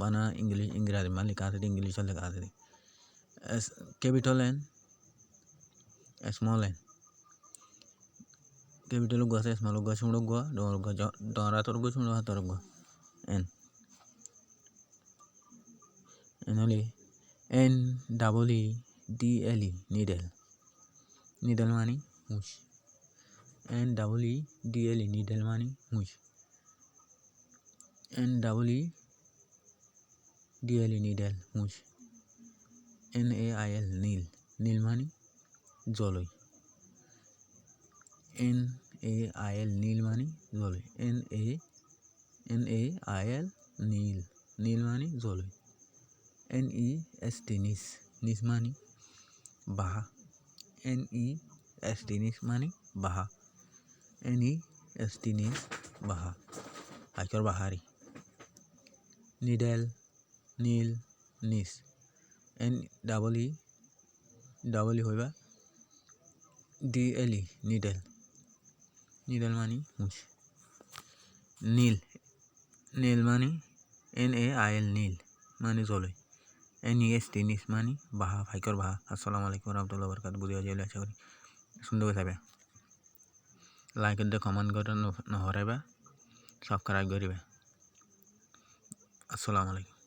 বানা ইংলিশ ইংরাজি में लिखा था इंग्लिश में लिखा था S capital N small N capital गो से स्मॉल गो सुनो गो डोरा तोर गो सुनो हाथ तोर गो एन एन ओली N double E D L E needle needle मानी मुछ N double E D L E needle मानी मुछ N double E D L E needle मुछ N A I L nail nail मानी জলই एन ए आई एल नील मानी জলই N A I L nail nail मानी জলই एन ई एस टी निस निस मानी बाहा एन ई एस टी निस मानी बाहा एन ई एस टी निस बाहा आइकर बाहारी निडेल नील निस एन डबल ई होइबा D L E needle needle मानी मुछ नील नील मानी एन ए आई एल नील मानी জলই एन ई एस टी निस मानी बाहा भाइकर बाहा আসসালামু আলাইকুম রহমতুল্লাহ বরকাত বুঝিয়া যাইলে আশা করি সুন্দর চাইবা লাইক দে কমেন্ট করে নহরাইবা সাবস্ক্রাইব করিবা আসসালামু আলাইকুম